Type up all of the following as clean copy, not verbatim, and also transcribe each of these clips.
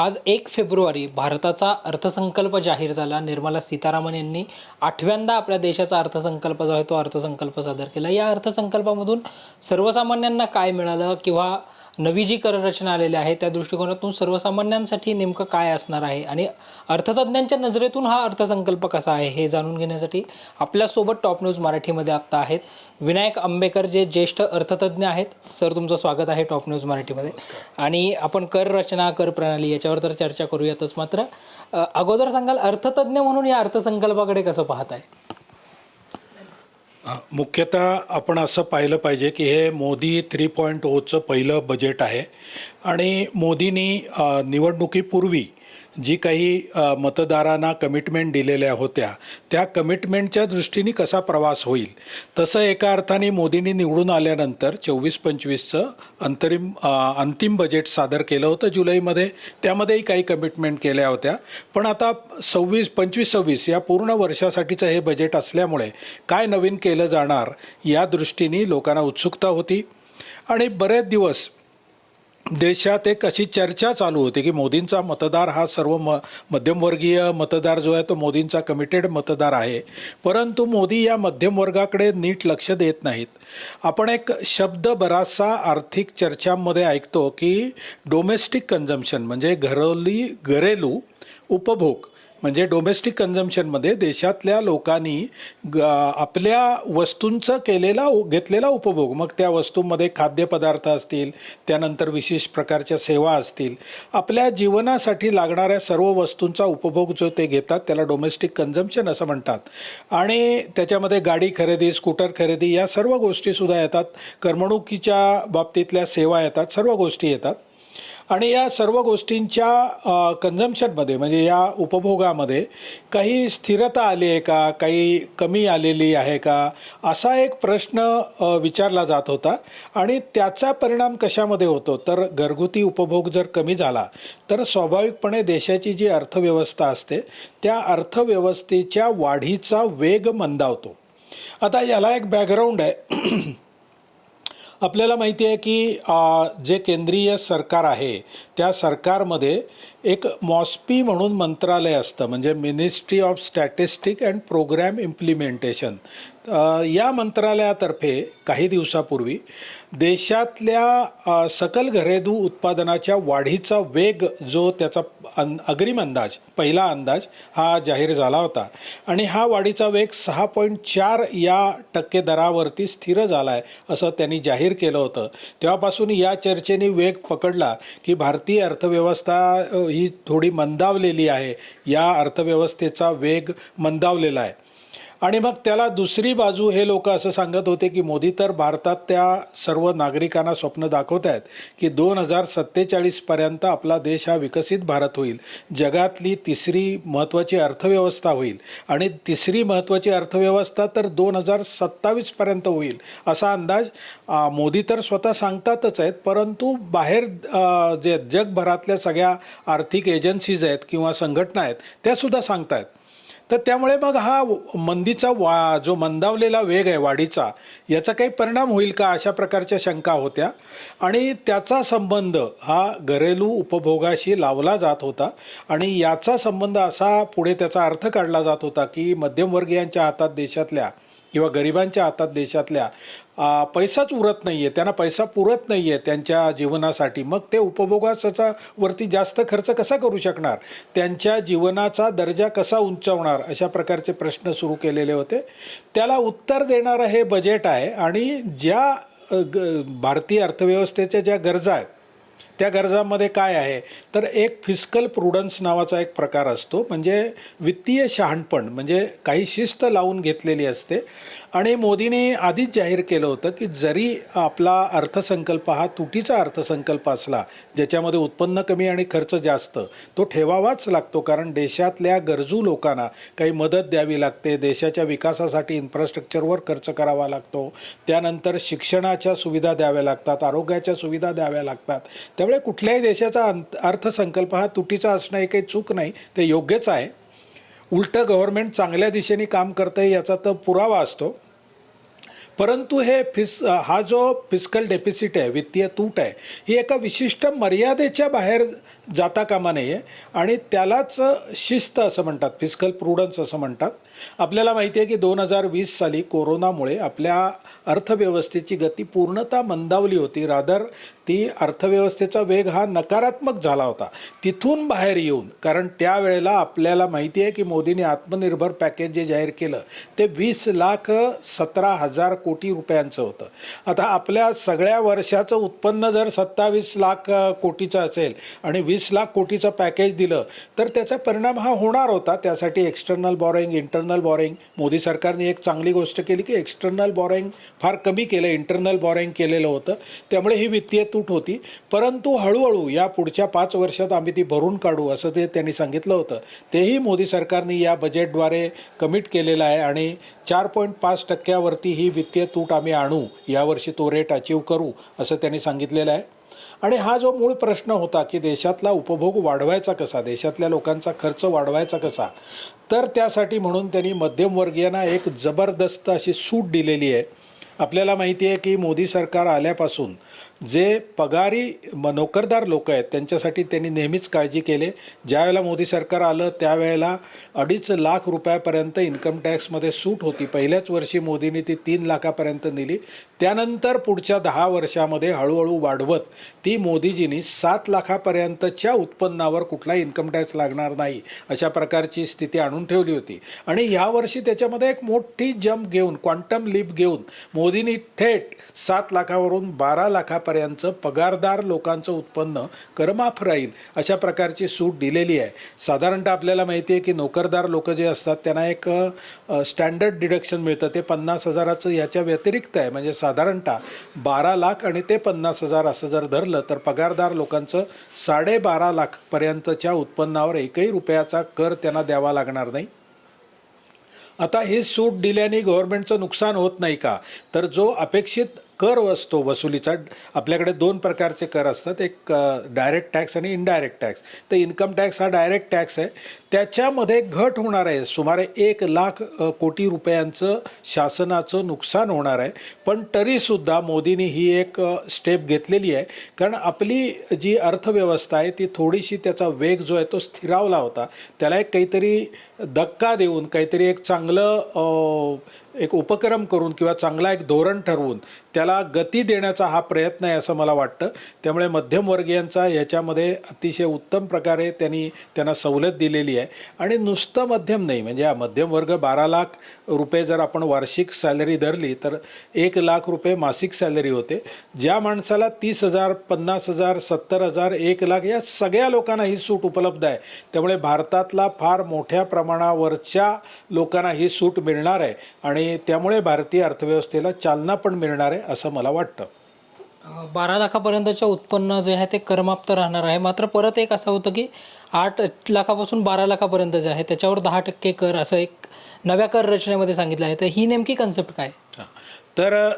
आज 1 फेब्रुवारी भारताचा अर्थसंकल्प जाहीर झाला. निर्मला सीतारामन यांनी 8व्यांदा आपल्या देशाचा अर्थसंकल्प जो आहे तो अर्थसंकल्प सादर केला. या अर्थसंकल्पामधून सर्वसामान्यांना काय मिळालं किंवा नवी जी कररचना आलेली आहे त्या दृष्टिकोनातून सर्वसामान्यांसाठी नेमकं काय असणार आहे आणि अर्थतज्ञांच्या नजरेतून हा अर्थसंकल्प कसा आहे हे जाणून घेण्यासाठी आपल्यासोबत टॉप न्यूज मराठीमध्ये आत्ता आहेत विनायक आंबेकर, जे ज्येष्ठ अर्थतज्ञ आहेत. सर, तुमचं स्वागत आहे टॉप न्यूज मराठीमध्ये. आणि आपण कर रचना, कर प्रणाली याच्यावर तर चर्चा करूयातच, मात्र अगोदर सांगाल अर्थतज्ञ म्हणून या अर्थसंकल्पाकडे कसं पाहताय? मुख्यतः आपण असं पाहिलं पाहिजे की हे मोदी 3.0चं पहिलं बजेट आहे आणि मोदींनी निवडणुकीपूर्वी जी काही मतदारांना कमिटमेंट दिलेल्या होत्या त्या कमिटमेंटच्या दृष्टीने कसा प्रवास होईल, तसं एका अर्थाने मोदींनी निवडून आल्यानंतर 24-25चं अंतिम बजेट सादर केलं होतं जुलैमध्ये. त्यामध्येही काही कमिटमेंट केल्या होत्या, पण आता 25-26 या पूर्ण वर्षासाठीचं हे बजेट असल्यामुळे काय नवीन केलं जाणार या दृष्टीने लोकांना उत्सुकता होती. आणि बरेच दिवस देशात एक अशी चर्चा चालू होती की मोदींचा मतदार हा सर्व मध्यमवर्गीय मतदार जो आहे तो मोदींचा कमिटेड मतदार आहे, परंतु मोदी या मध्यमवर्गाकडे नीट लक्ष देत नाहीत. आपण एक शब्द बराचसा आर्थिक चर्चांमध्ये ऐकतो की डोमेस्टिक कन्झम्पशन म्हणजे घरेलू उपभोग, म्हणजे डोमेस्टिक कन्झम्पशनमध्ये देशातल्या लोकांनी आपल्या वस्तूंचं घेतलेला उपभोग, मग त्या वस्तूंमध्ये खाद्यपदार्थ असतील, त्यानंतर विशेष प्रकारच्या सेवा असतील, आपल्या जीवनासाठी लागणाऱ्या सर्व वस्तूंचा उपभोग जो ते घेतात त्याला डोमेस्टिक कन्झम्पशन असं म्हणतात. आणि त्याच्यामध्ये गाडी खरेदी, स्कूटर खरेदी या सर्व गोष्टीसुद्धा येतात, करमणुकीच्या बाबतीतल्या सेवा येतात, सर्व गोष्टी येतात. आणि या सर्व गोष्टींच्या कन्झम्पशनमध्ये म्हणजे या उपभोगामध्ये काही स्थिरता आली आहे का, काही कमी आलेली आहे का, असा एक प्रश्न विचारला जात होता. आणि त्याचा परिणाम कशामध्ये होतो तर घरगुती उपभोग जर कमी झाला तर स्वाभाविकपणे देशाची जी अर्थव्यवस्था असते त्या अर्थव्यवस्थेच्या वाढीचा वेग मंदावतो. आता याला एक बॅकग्राऊंड आहे. आपल्याला माहिती आहे की जे केंद्रीय सरकार आहे त्या सरकारमध्ये एक मॉस्पी म्हणून मंत्रालय असतं, म्हणजे ministry of statistic and programme implementation. या मंत्रालयातर्फे काही दिवसापूर्वी देशातल्या सकल घरेलू उत्पादनाच्या वाढीचा वेग जो त्याचा अग्रिम अंदाज, पहिला अंदाज हा जाहीर झाला होता आणि हा वाढीचा वेग 6.4 या टक्के दरावरती स्थिर झाला आहे असं त्यांनी जाहीर केलं होतं. तेव्हापासून या चर्चेने वेग पकडला की भारतीय अर्थव्यवस्था ही थोडी मंदावलेली आहे, या अर्थव्यवस्थेचा वेग मंदावलेला आहे. आणि मग त्याला दुसरी बाजू हे लोक असं सांगत होते की मोदी तर भारतात त्या सर्व नागरिकांना स्वप्न दाखवत आहेत की 2047पर्यंत आपला देश हा विकसित भारत होईल, जगातली तिसरी महत्त्वाची अर्थव्यवस्था होईल आणि तिसरी महत्त्वाची अर्थव्यवस्था तर 2027पर्यंत होईल असा अंदाज मोदी तर स्वतः सांगतातच आहेत, परंतु बाहेर जे जगभरातल्या सगळ्या आर्थिक एजन्सीज आहेत किंवा संघटना आहेत त्यासुद्धा सांगतायत. तर त्यामुळे मग हा मंदीचा जो मंदावलेला वेग आहे वाढीचा, याचा काही परिणाम होईल का अशा प्रकारच्या शंका होत्या. आणि त्याचा संबंध हा घरेलू उपभोगाशी लावला जात होता आणि याचा संबंध असा पुढे त्याचा अर्थ काढला जात होता की मध्यमवर्गीयांच्या हातात देशातल्या किंवा गरिबांच्या हातात देशातल्या पैसाच उरत नाही आहे, त्यांना पैसा पुरत नाही आहे त्यांच्या जीवनासाठी, मग ते उपभोगाचा वरती जास्त खर्च कसा करू शकणार, त्यांच्या जीवनाचा दर्जा कसा उंचावणार, अशा प्रकारचे प्रश्न सुरू केलेले होते. त्याला उत्तर देणारं हे बजेट आहे. आणि ज्या भारतीय अर्थव्यवस्थेच्या ज्या गरजा आहेत त्या गरजांमध्ये काय आहे तर एक फिस्कल प्रुडन्स नावाचा एक प्रकार असतो, म्हणजे वित्तीय शहाणपण, म्हणजे काही शिस्त लावून घेतलेली असते. आणि मोदींनी आधीच जाहीर केलं होतं की जरी आपला अर्थसंकल्प हा तुटीचा अर्थसंकल्प असला ज्याच्यामध्ये उत्पन्न कमी आणि खर्च जास्त, तो ठेवावाच लागतो, कारण देशातल्या गरजू लोकांना काही मदत द्यावी लागते, देशाच्या विकासासाठी इन्फ्रास्ट्रक्चरवर खर्च करावा लागतो, त्यानंतर शिक्षणाच्या सुविधा द्याव्या लागतात, आरोग्याच्या सुविधा द्याव्या लागतात. त्यामुळे कुठल्याही देशाचा अर्थसंकल्प हा तुटीचा असणं हे काही चूक नाही, ते योग्यच आहे. उलटं गव्हर्नमेंट चांगल्या दिशेने काम करतं आहे याचा तर पुरावा असतो. परंतु हा जो फिस्कल डेफिसिट आहे, वित्तीय तूट आहे, ही एका विशिष्ट मर्यादेच्या बाहेर जाता कामा नये आणि त्यालाच शिस्त असं म्हणतात, फिस्कल प्रुडन्स असं म्हणतात. आपल्याला माहिती आहे की 2020 साली कोरोनामुळे आपल्या अर्थव्यवस्थेची गती पूर्णतः मंदावली होती. रादर ती अर्थव्यवस्थेचा वेग हा नकारात्मक झाला होता. तिथून बाहेर येऊन, कारण त्यावेळेला आपल्याला माहिती आहे की मोदींनी आत्मनिर्भर पॅकेज जे जाहीर केलं ते 20,17,000 कोटी रुपयांचं होतं. आता आपल्या सगळ्या वर्षाचं उत्पन्न जर 27 लाख कोटीचं असेल आणि 20 लाख कोटीचं पॅकेज दिलं तर त्याचा परिणाम हा होणार होता. त्यासाठी external borrowing, internal borrowing, Modi सरकारने एक चांगली गोष्ट केली की एक्सटर्नल बॉरोईंग फार कमी केलं, इंटरनल बॉरोईंग केलेलं होतं. त्यामुळे ही वित्तीय तूट होती. परंतु हळूहळू या पुढच्या 5 वर्षात आम्ही ती भरून काढू असं ते त्यांनी सांगितलं होतं. तेही मोदी सरकारने या बजेटद्वारे कमिट केलेलं आहे आणि 4.5% ही वित्तीय तूट आम्ही आणू, यावर्षी तो रेट अचीव करू असं त्यांनी सांगितलेलं आहे. आणि हा जो मूळ प्रश्न होता की देशातला उपभोग वाढवायचा कसा, देशातल्या लोकांचा खर्च वाढवायचा कसा, तर त्यासाठी म्हणून त्यांनी मध्यमवर्गीयांना एक जबरदस्त अशी सूट दिलेली आहे. आपल्याला माहिती आहे की मोदी सरकार आल्यापासून जे पगारी नोकरदार लोक आहेत त्यांच्यासाठी त्यांनी नेहमीच काळजी केली. ज्यावेळेला मोदी सरकार आलं त्यावेळेला 2.5 लाख रुपयापर्यंत इन्कम टॅक्समध्ये सूट होती. पहिल्याच वर्षी मोदींनी ती 3 लाखापर्यंत नेली. त्यानंतर पुढच्या 10 वर्षामध्ये हळूहळू वाढवत ती मोदीजींनी 7 लाखापर्यंतच्या उत्पन्नावर कुठलाही इन्कम टॅक्स लागणार नाही अशा प्रकारची स्थिती आणून ठेवली होती. आणि यावर्षी त्याच्यामध्ये एक मोठी जंप घेऊन, क्वांटम लीप घेऊन मोदींनी थेट 7 लाखावरून 12 लाखापर्यंत पगारदार लोकांचं उत्पन्न करमाफ राहील अशा प्रकारची सूट दिलेली आहे. साधारणतः आपल्याला माहिती आहे की नोकरदार लोक जे असतात त्यांना एक स्टँडर्ड डिडक्शन मिळतं, ते 50,000चं याच्या व्यतिरिक्त आहे. म्हणजे साधारणतः 12 लाख आणि ते 50,000 असं जर धरलं तर पगारदार लोकांचं 12.5 लाखपर्यंतच्या उत्पन्नावर एकही रुपयाचा कर त्यांना द्यावा लागणार नाही. आता ही सूट दिल्याने गव्हर्नमेंटचं नुकसान होत नाही का, तर जो अपेक्षित कर असतो वसुलीचा, आपल्याकडे 2 प्रकारचे कर असतात, एक डायरेक्ट टॅक्स आणि इनडायरेक्ट टॅक्स. तर इन्कम टॅक्स हा डायरेक्ट टॅक्स आहे, त्याच्यामध्ये घट होणार आहे. सुमारे 1 लाख कोटी रुपयांचं शासनाचं नुकसान होणार आहे. पण तरीसुद्धा मोदींनी ही एक स्टेप घेतलेली आहे, कारण आपली जी अर्थव्यवस्था आहे ती थोडीशी त्याचा वेग जो आहे तो स्थिरावला होता. त्याला एक काहीतरी धक्का देऊन, काहीतरी एक चांगलं एक उपक्रम करून किंवा चांगला एक धोरण ठरवून त्याला गती देण्याचा हा प्रयत्न आहे असं मला वाटतं. त्यामुळे मध्यमवर्गीयांचा ह्याच्यामध्ये अतिशय उत्तम प्रकारे त्यांना सवलत दिलेली आहे. आणि नुसतं मध्यम नाही, म्हणजे हा मध्यम वर्ग 12 लाख रुपये जर आपण वार्षिक सॅलरी धरली तर 1 लाख रुपये मासिक सॅलरी होते. ज्या माणसाला 30,000, 50,000, 70,000, 1 लाख या सगळ्या लोकांना ही सूट उपलब्ध आहे. त्यामुळे भारतातला फार मोठ्या प्रमाणावरच्या लोकांना ही सूट मिळणार आहे आणि त्यामुळे भारतीय अर्थव्यवस्थेला चालना पण मिळणार आहे असं मला वाटतं. 12 लाखापर्यंतच्या उत्पन्न जे आहे ते करमाप्त राहणार आहे. मात्र परत एक असं होतं की 8 लाखापासून 12 लाखापर्यंत जे आहे त्याच्यावर 10% कर असं एक नव्या कर रचनेमध्ये सांगितलं आहे. तर ही नेमकी कन्सेप्ट काय? तर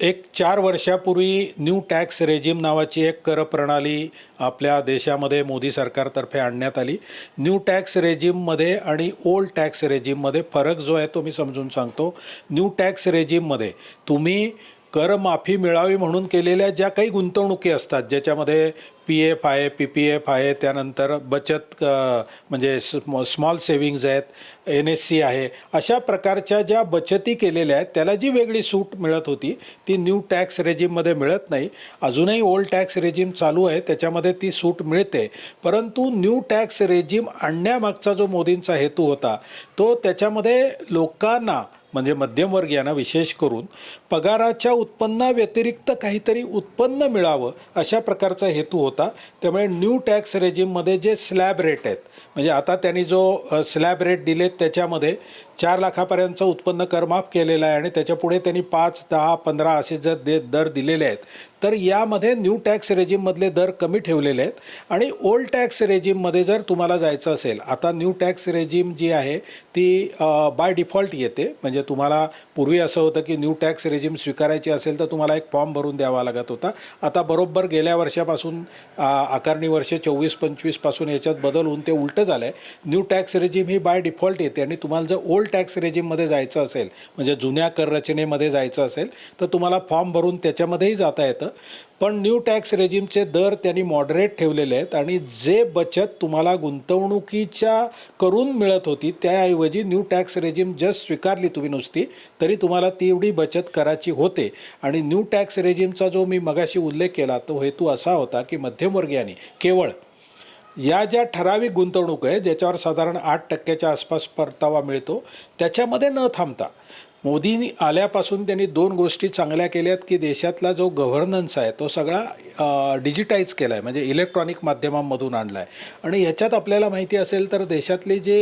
एक 4 वर्षापूर्वी न्यू टॅक्स रेजिम नावाची एक कर प्रणाली आपल्या देशामध्ये मोदी सरकारतर्फे आणण्यात आली. न्यू टॅक्स रेजिममध्ये आणि ओल्ड टॅक्स रेजिममध्ये फरक जो आहे तो मी समजून सांगतो. न्यू टॅक्स रेजिममध्ये तुम्ही करमाफी मिळावी म्हणून केलेल्या ज्या काही गुंतवणुकी असतात, ज्याच्यामध्ये PF आहे, PPF आहे, त्यानंतर बचत म्हणजे स्मॉल सेविंग्ज आहेत, NSC आहे, अशा प्रकारच्या ज्या बचती केलेल्या आहेत त्याला जी वेगळी सूट मिळत होती ती न्यू टॅक्स रेजिममध्ये मिळत नाही. अजूनही ओल्ड टॅक्स रेजिम चालू आहे, त्याच्यामध्ये ती सूट मिळते. परंतु न्यू टॅक्स रेजिम आणण्यामागचा जो मोदींचा हेतू होता तो त्याच्यामध्ये लोकांना, म्हणजे मध्यमवर्गीयांना विशेष करून पगाराच्या उत्पन्नाव्यतिरिक्त काहीतरी उत्पन्न मिळावं अशा प्रकारचा हेतू होता. त्यामुळे न्यू टॅक्स रेजिममध्ये जे स्लॅब रेट आहेत, म्हणजे आता त्यांनी जो स्लॅब रेट दिलेत त्याच्यामध्ये 4 लाखापर्यंतचं उत्पन्न करमाफ केलेलं आहे आणि त्याच्यापुढे त्यांनी 5, 10, 15 असे जर दर दिलेले आहेत. तर यामध्ये न्यू टॅक्स रेजिममधले दर कमी ठेवलेले आहेत. आणि ओल्ड टॅक्स रेजिममध्ये जर तुम्हाला जायचं असेल, आता न्यू टॅक्स रेजिम जी आहे ती बाय डिफॉल्ट येते. म्हणजे तुम्हाला पूर्वी असं होतं की न्यू टॅक्स रेजिम स्वीकारायची असेल तर तुम्हाला एक फॉर्म भरून द्यावा लागत होता. आता बरोबर गेल्या वर्षापासून आकारणी वर्ष 24-25 पासून याच्यात बदल होऊन ते उलटं झालं आहे. New tax regime he by default येते आणि तुम्हाला जर ओल्ड ओल्ड टॅक्स रेजिममध्ये जायचं असेल, म्हणजे जुन्या कर रचनेमध्ये जायचं असेल तर तुम्हाला फॉर्म भरून त्याच्यामध्येही जाता येतं. पण न्यू टॅक्स रेजिमचे दर त्यांनी मॉडरेट ठेवलेले आहेत आणि जे बचत तुम्हाला गुंतवणुकीच्या करून मिळत होती त्याऐवजी न्यू टॅक्स रेजिम जस्ट स्वीकारली तुम्ही नुसती तरी तुम्हाला तेवढी बचत करायची होते. आणि न्यू टॅक्स रेजिमचा जो मी मगाशी उल्लेख केला तो हेतू असा होता की मध्यमवर्गीयांनी केवळ या ज्या ठराविक गुंतवणूक आहे ज्याच्यावर साधारण 8% आसपास परतावा मिळतो त्याच्यामध्ये न थांबता मोदींनी आल्यापासून त्यांनी 2 गोष्टी चांगल्या केल्यात की देशातला जो गव्हर्नन्स आहे तो सगळा डिजिटाईज केला आहे, म्हणजे इलेक्ट्रॉनिक माध्यमांमधून आणला आहे. आणि ह्याच्यात आपल्याला माहिती असेल तर देशातले जे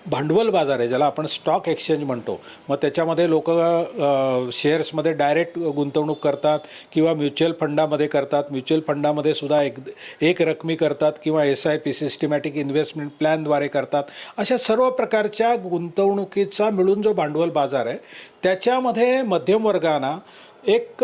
भांडवल बाजार आहे ज्याला आपण स्टॉक एक्सचेंज म्हणतो, मग त्याच्यामध्ये लोक शेअर्समध्ये डायरेक्ट गुंतवणूक करतात किंवा म्युच्युअल फंडामध्ये करतात. म्युच्युअल फंडामध्ये सुद्धा एक रकमी करतात किंवा SIP सिस्टमॅटिक इन्व्हेस्टमेंट प्लॅनद्वारे करतात. अशा सर्व प्रकारच्या गुंतवणुकीचा मिळून जो भांडवल बाजार आहे त्याच्यामध्ये मध्यम वर्गांना एक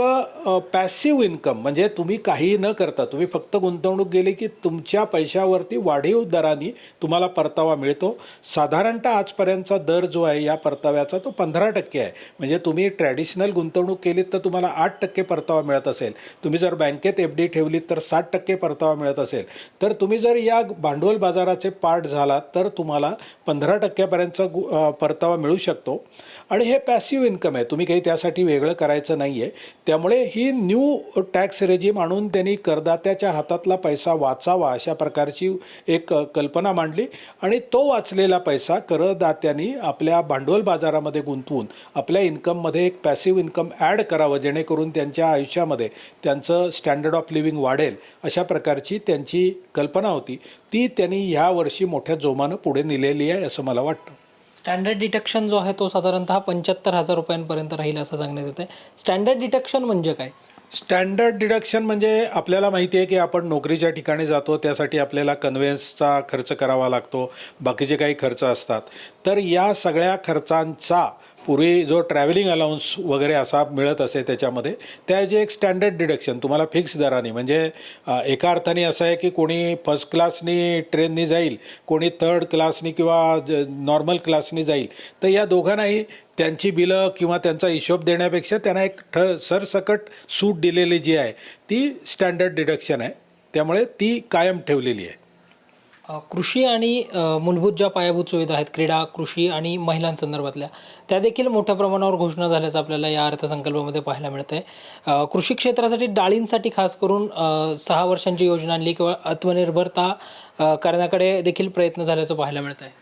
पॅसिव्ह इन्कम, म्हणजे तुम्ही काही न करता तुम्ही फक्त गुंतवणूक केली की तुमच्या पैशावरती वाढीव दराने तुम्हाला परतावा मिळतो. साधारणतः आजपर्यंतचा दर जो आहे या परताव्याचा तो 15% आहे. म्हणजे तुम्ही ट्रॅडिशनल गुंतवणूक केलीत तर तुम्हाला 8% परतावा मिळत असेल, तुम्ही जर बँकेत FD ठेवलीत तर 60% परतावा मिळत असेल, तर तुम्ही जर या भांडवल बाजाराचे पार्ट झालात तर तुम्हाला 15%पर्यंतचा परतावा मिळू शकतो. आणि हे पॅसिव्ह इन्कम आहे, तुम्ही काही त्यासाठी वेगळं करायचं नाही आहे. त्यामुळे ही न्यू टॅक्स रेजिम आणून त्यांनी करदात्याच्या हातातला पैसा वाचावा अशा प्रकारची एक कल्पना मांडली आणि तो वाचलेला पैसा करदात्यांनी आपल्या भांडवल बाजारामध्ये गुंतवून आपल्या इन्कममध्ये एक पॅसिव्ह इन्कम ॲड करावं जेणेकरून त्यांच्या आयुष्यामध्ये त्यांचं स्टँडर्ड ऑफ लिव्हिंग वाढेल अशा प्रकारची त्यांची कल्पना होती. ती त्यांनी ह्या वर्षी मोठ्या जोमानं पुढे नेलेली आहे असं मला वाटतं. स्टँडर्ड डिडक्शन जो आहे तो साधारणतः 75,000 रुपयांपर्यंत राहील असं सांगण्यात येतं आहे. स्टँडर्ड डिडक्शन म्हणजे काय? स्टँडर्ड डिडक्शन म्हणजे आपल्याला माहिती आहे की आपण नोकरीच्या ठिकाणी जातो त्यासाठी आपल्याला कन्व्हेन्सचा खर्च करावा लागतो, बाकीचे काही खर्च असतात. तर या सगळ्या खर्चांचा पूर्वी जो ट्रॅव्हलिंग अलाउन्स वगैरे असा मिळत असे त्याच्यामध्ये त्याऐवजी एक स्टँडर्ड डिडक्शन तुम्हाला फिक्स दराने, म्हणजे एका अर्थाने असं आहे की कोणी फर्स्ट क्लासनी ट्रेननी जाईल, कोणी थर्ड क्लासनी किंवा नॉर्मल क्लासनी जाईल, तर या दोघांनाही त्यांची बिलं किंवा त्यांचा हिशोब देण्यापेक्षा त्यांना एक सरसकट सूट दिलेली जी आहे ती स्टँडर्ड डिडक्शन आहे. त्यामुळे ती कायम ठेवलेली आहे. कृषी आणि मूलभूत ज्या पायाभूत सुविधा आहेत, क्रीडा, कृषी आणि महिलांसंदर्भातल्या, त्या देखील मोठ्या प्रमाणावर घोषणा झाल्याचं आपल्याला या अर्थसंकल्पामध्ये पाहायला मिळतं आहे. कृषी क्षेत्रासाठी डाळींसाठी खास करून 6 वर्षांची योजना आणली किंवा आत्मनिर्भरता करण्याकडे देखील प्रयत्न झाल्याचं पाहायला मिळतं आहे.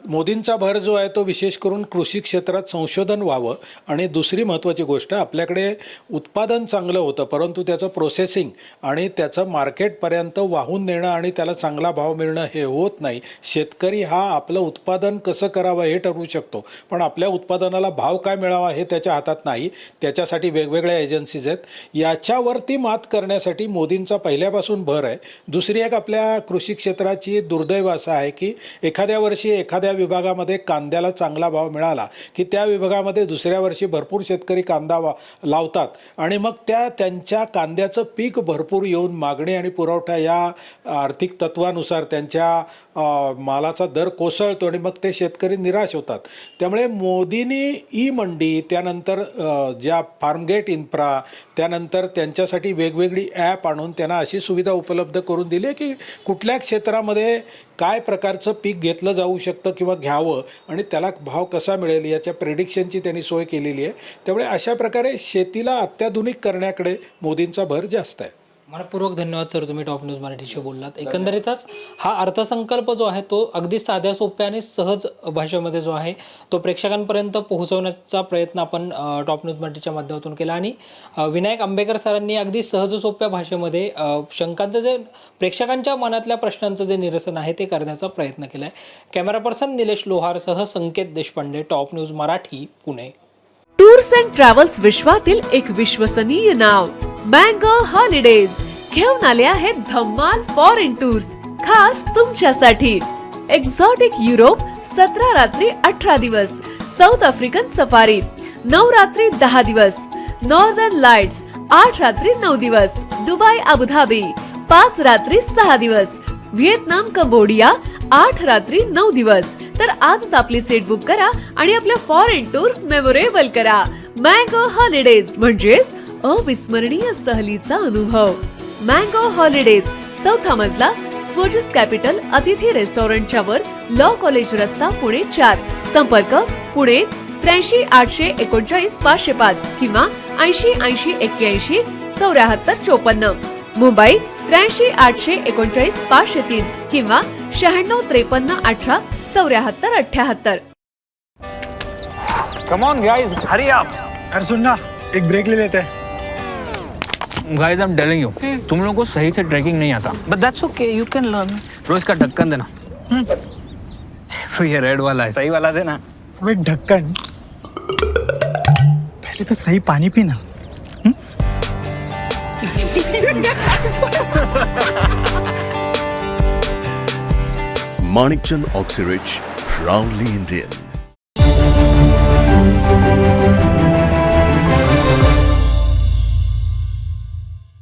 मोदींचा भर जो आहे तो विशेष करून कृषी क्षेत्रात संशोधन व्हावं आणि दुसरी महत्त्वाची गोष्ट आपल्याकडे उत्पादन चांगलं होतं परंतु त्याचं प्रोसेसिंग आणि त्याचं मार्केटपर्यंत वाहून नेणं आणि त्याला चांगला भाव मिळणं हे होत नाही. शेतकरी हा आपलं उत्पादन कसं करावं हे ठरवू शकतो पण आपल्या उत्पादनाला भाव काय मिळावा हे त्याच्या हातात नाही. त्याच्यासाठी वेगवेगळ्या एजन्सीज आहेत. याच्यावरती मात करण्यासाठी मोदींचा पहिल्यापासून भर आहे. दुसरी एक आपल्या कृषी क्षेत्राची दुर्दैव असं आहे की एखाद्या वर्षी एखाद्या विभागामध्ये कांद्याला चांगला भाव मिळाला की त्या विभागामध्ये दुसऱ्या वर्षी भरपूर शेतकरी कांदा लावतात आणि मग त्यांच्या कांद्याचं पीक भरपूर येऊन मागणी आणि पुरवठा या आर्थिक तत्वानुसार त्यांच्या मालाचा दर कोसळतो आणि मग ते शेतकरी निराश होतात. त्यामुळे मोदींनी ई मंडी, त्यानंतर ज्या फार्मगेट इन्फ्रा, त्यानंतर त्यांच्यासाठी वेगवेगळी ॲप आणून त्यांना अशी सुविधा उपलब्ध करून दिली की कुठल्या क्षेत्रामध्ये काय प्रकारचं पीक घेतलं जाऊ शकतं किंवा घ्यावं आणि त्याला भाव कसा मिळेल याच्या प्रेडिक्शनची त्यांनी सोय केलेली आहे. त्यामुळे अशा प्रकारे शेतीला अत्याधुनिक करण्याकडे मोदींचा भर जास्त आहे. मनपूर्वक धन्यवाद सर, तुम्ही टॉप न्यूज मराठीशी बोललात. एकंदरीतच हा अर्थसंकल्प जो आहे तो अगदी साध्या सोप्या आणि सहज भाषेमध्ये जो आहे तो प्रेक्षकांपर्यंत पोहोचवण्याचा प्रयत्न आपण टॉप न्यूज मराठीच्या माध्यमातून केला आणि विनायक आंबेकर सरांनी अगदी सहज सोप्या भाषेमध्ये शंकांचं जे प्रेक्षकांच्या मनातल्या प्रश्नांचं जे निरसन आहे ते करण्याचा प्रयत्न केला आहे. कॅमेरा पर्सन निलेश लोहारसह Sanket Deshpande, top news Marathi, Pune. Tours and travels विश्वातील एक विश्वसनीय नाव मँगो हॉलिडेज घेऊन आले आहेत धम्माल फॉरेन टूर्स खास तुमच्यासाठी. एक्झॉटिक युरोप 17 रात्री 18 दिवस, साऊथ आफ्रिकन सफारी 9 रात्री 10 दिवस, नॉर्दर्न लाईट्स 8 रात्री 9 दिवस, दुबई अबुधाबी 5 रात्री 6 दिवस, व्हिएतनाम कंबोडिया 8 रात्री 9 दिवस. तर आजच आपली सीट बुक करा आणि आपल्या फॉरेन टूर्स मेमोरेबल करा. मँगो हॉलिडेज म्हणजेच अविस्मरणीय सहलीचा अनुभव. मँगो हॉलिडेज, 4था मजला, स्वोजिस कॅपिटल अतिथी रेस्टॉरंटच्या वर, लॉ कॉलेज रस्ता, पुणे 4. संपर्क पुणे 83 839 505 किंवा 80 80 81 74 54. मुंबई 83 839 503 किंवा 96 53 18 74 78. Come on guys, hurry up. यार सुन ना, एक ब्रेक ले लेते हैं. Guys, I'm telling you, तुम लोगों को सही से ट्रैकिंग नहीं आता. But that's okay, you can learn. रोज का ढक्कन देना. ये रेड वाला है, सही वाला देना. अबे ढक्कन, पहले तो सही पानी पीना. Manikchand Oxyrich, proudly Indian.